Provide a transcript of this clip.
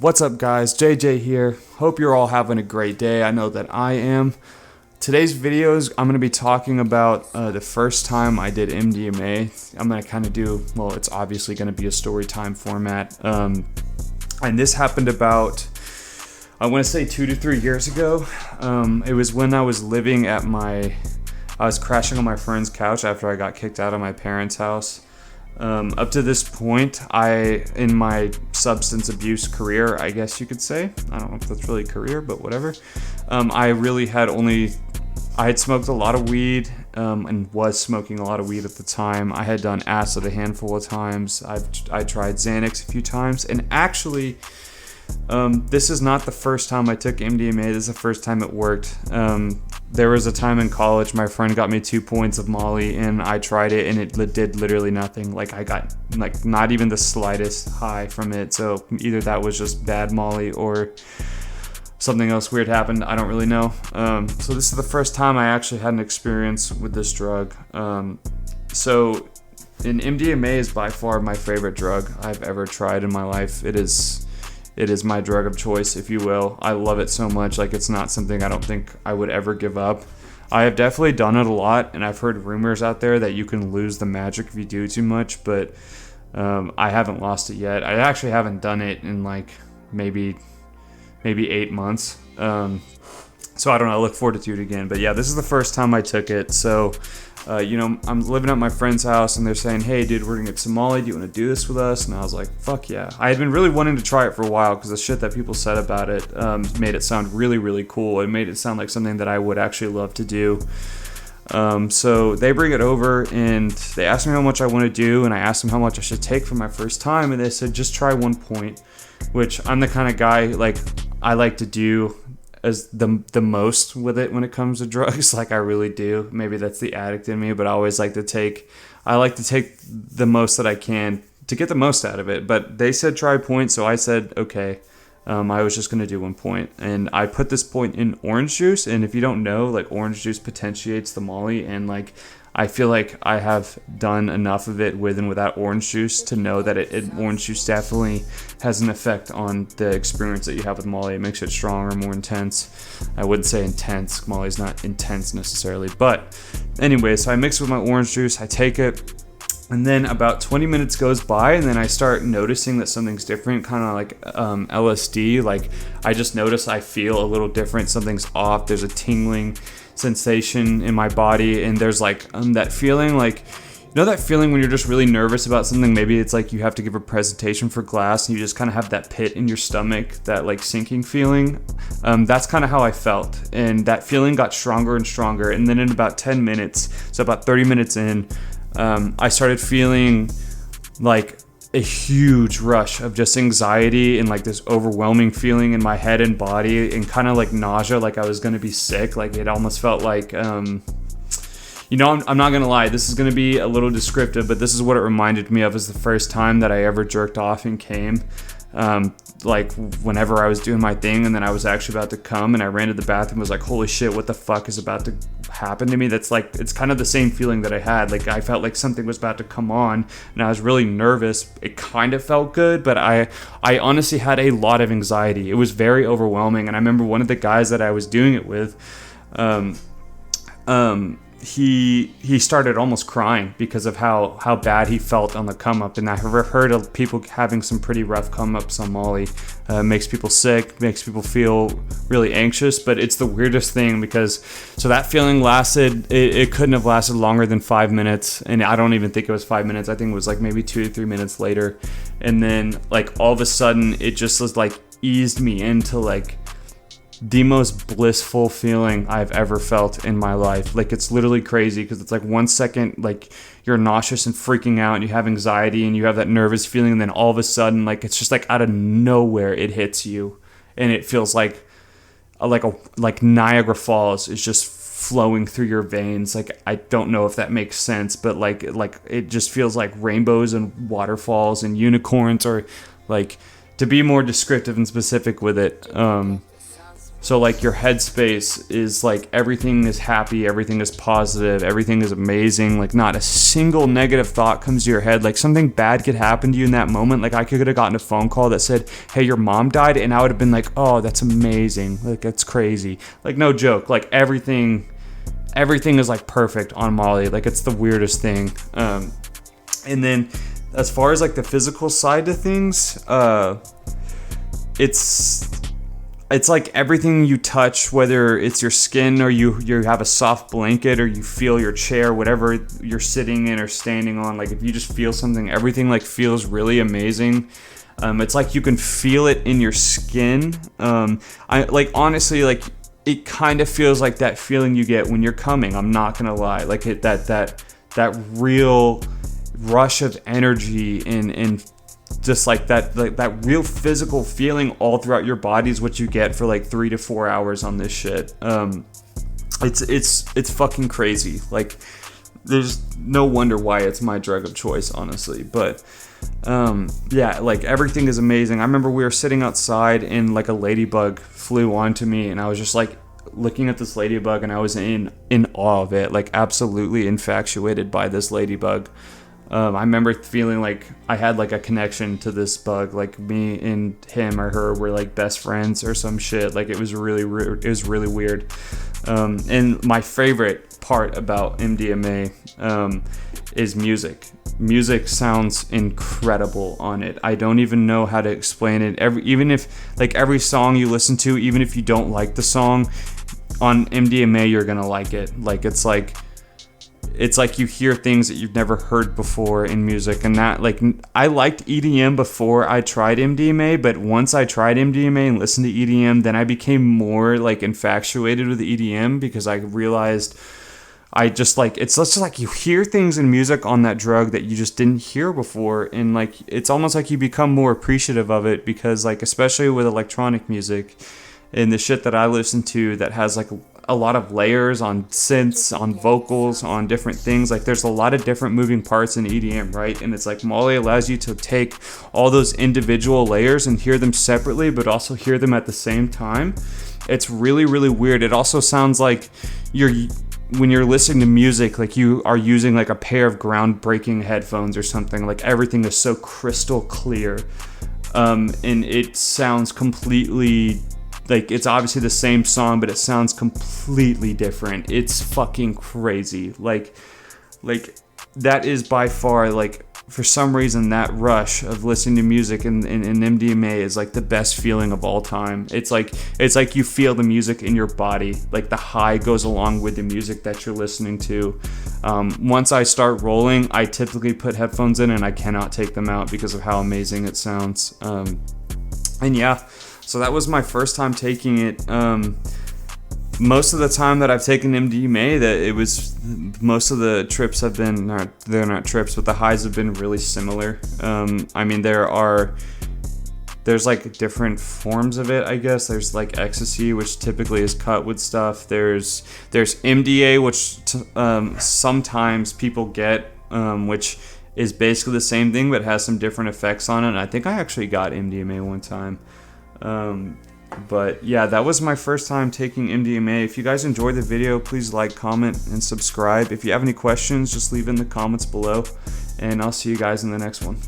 What's up, guys? JJ here. Hope you're all having a great day. I know that I am. Today's videos, I'm going to be talking about the first time I did MDMA. I'm going to kind of do, well, it's obviously going to be a story time format. And this happened about, I want to say 2 to 3 years ago. It was when I was living at I was crashing on my friend's couch after I got kicked out of my parents' house. Up to this point, in my substance abuse career, I guess you could say, I don't know if that's really a career, but whatever, I had smoked a lot of weed, and was smoking a lot of weed at the time. I had done acid a handful of times. I tried Xanax a few times, and actually, this is not the first time I took MDMA. This is the first time it worked. There was a time in college, my friend got me 2 points of Molly, and I tried it, and it did literally nothing. Like, I got not even the slightest high from it. So either that was just bad Molly or something else weird happened. I don't really know. So this is the first time I actually had an experience with this drug. So MDMA is by far my favorite drug I've ever tried in my life. It is my drug of choice, if you will. I love it so much. Like, it's not something I don't think I would ever give up. I have definitely done it a lot, and I've heard rumors out there that you can lose the magic if you do too much, but I haven't lost it yet. I actually haven't done it in maybe 8 months. So I don't know, I look forward to do it again. But yeah, this is the first time I took it. So, I'm living at my friend's house, and they're saying, hey, dude, we're gonna get some Molly. Do you want to do this with us? And I was like, fuck yeah. I had been really wanting to try it for a while because the shit that people said about it made it sound really, really cool. It made it sound like something that I would actually love to do. So they bring it over, and they asked me how much I want to do, and I asked them how much I should take for my first time, and they said, just try 1 point, which I'm the kind of guy, I like to do as the most with it when it comes to drugs. I really do. Maybe that's the addict in me, but I always like to take the most that I can to get the most out of it. But they said try point, so I said okay. I was just gonna do 1 point, and I put this point in orange juice. And if you don't know, orange juice potentiates the Molly, and I feel like I have done enough of it with and without orange juice to know that orange juice definitely has an effect on the experience that you have with Molly. It makes it stronger, more intense. I wouldn't say intense. Molly's not intense necessarily. But anyway, so I mix it with my orange juice. I take it. And then about 20 minutes goes by, and then I start noticing that something's different, kind of like LSD. I just notice I feel a little different. Something's off. There's a tingling sensation in my body, and there's that feeling, that feeling when you're just really nervous about something. Maybe it's you have to give a presentation for class, and you just kind of have that pit in your stomach, that sinking feeling. That's kind of how I felt, and that feeling got stronger and stronger. And then in about 10 minutes, so about 30 minutes in, I started feeling a huge rush of just anxiety and this overwhelming feeling in my head and body, and kind of nausea, I was gonna be sick. It almost felt I'm not gonna lie, this is gonna be a little descriptive, but this is what it reminded me of as the first time that I ever jerked off and came. Whenever I was doing my thing, and then I was actually about to come, and I ran to the bathroom, was holy shit, what the fuck is about to happen to me? That's it's kind of the same feeling that I had. I felt like something was about to come on, and I was really nervous. It kind of felt good, but I honestly had a lot of anxiety. It was very overwhelming. And I remember one of the guys that I was doing it with, he started almost crying because of how bad he felt on the come up. And I've heard of people having some pretty rough come ups on Molly. Makes people sick, makes people feel really anxious, but it's the weirdest thing because so that feeling lasted, it couldn't have lasted longer than 5 minutes, and I don't even think it was 5 minutes. I think it was maybe 2 to 3 minutes later, and then all of a sudden it just was eased me into the most blissful feeling I've ever felt in my life. It's literally crazy because it's 1 second you're nauseous and freaking out, and you have anxiety, and you have that nervous feeling, and then all of a sudden it's just out of nowhere it hits you, and it feels like Niagara Falls is just flowing through your veins. I don't know if that makes sense, but it just feels like rainbows and waterfalls and unicorns, or to be more descriptive and specific with it. So like your headspace is like everything is happy, everything is positive, everything is amazing. Like not a single negative thought comes to your head. Like something bad could happen to you in that moment. Like I could have gotten a phone call that said, "Hey, your mom died," and I would have been like, "Oh, that's amazing. Like that's crazy." Like no joke. Like everything is like perfect on Molly. Like it's the weirdest thing. And then as far as like the physical side of things, it's like everything you touch, whether it's your skin or you have a soft blanket or you feel your chair, whatever you're sitting in or standing on, like if you just feel something, everything like feels really amazing. It's like you can feel it in your skin. I like honestly, like it kind of feels like that feeling you get when you're coming. I'm not gonna lie, like that real rush of energy and just like that real physical feeling all throughout your body is what you get for like 3 to 4 hours on this shit. It's fucking crazy. Like there's no wonder why it's my drug of choice, honestly. But yeah, like everything is amazing. I remember we were sitting outside and like a ladybug flew onto me, and I was just like looking at this ladybug, and I was in awe of it, like absolutely infatuated by this ladybug. I remember feeling like I had like a connection to this bug, like me and him or her were like best friends or some shit. Like it was really weird. And my favorite part about MDMA is music. Music sounds incredible on it. I don't even know how to explain it. Even if like every song you listen to, even if you don't like the song on MDMA, you're gonna like it. Like it's like you hear things that you've never heard before in music. And that, like, I liked EDM before I tried MDMA, but once I tried MDMA and listened to EDM, then I became more like infatuated with EDM because I realized I just like, it's just like you hear things in music on that drug that you just didn't hear before. And like, it's almost like you become more appreciative of it because like, especially with electronic music and the shit that I listen to that has like a lot of layers on synths, on vocals, on different things. Like there's a lot of different moving parts in EDM, right? And it's like Molly allows you to take all those individual layers and hear them separately, but also hear them at the same time. It's really, really weird. It also sounds like when you're listening to music, like you are using like a pair of groundbreaking headphones or something. Like everything is so crystal clear. And it sounds completely, like it's obviously the same song, but it sounds completely different. It's fucking crazy. Like that is by far, like for some reason, that rush of listening to music in MDMA is like the best feeling of all time. It's like you feel the music in your body. Like the high goes along with the music that you're listening to. Once I start rolling, I typically put headphones in and I cannot take them out because of how amazing it sounds. And yeah. So that was my first time taking it. Most of the time that I've taken MDMA, most of the trips have been, they're not trips, but the highs have been really similar. I mean, there's like different forms of it, I guess. There's like Ecstasy, which typically is cut with stuff. There's MDA, which sometimes people get, which is basically the same thing, but has some different effects on it. And I think I actually got MDMA one time. But yeah, that was my first time taking MDMA. If you guys enjoyed the video, please like, comment, and subscribe. If you have any questions, just leave in the comments below, and I'll see you guys in the next one.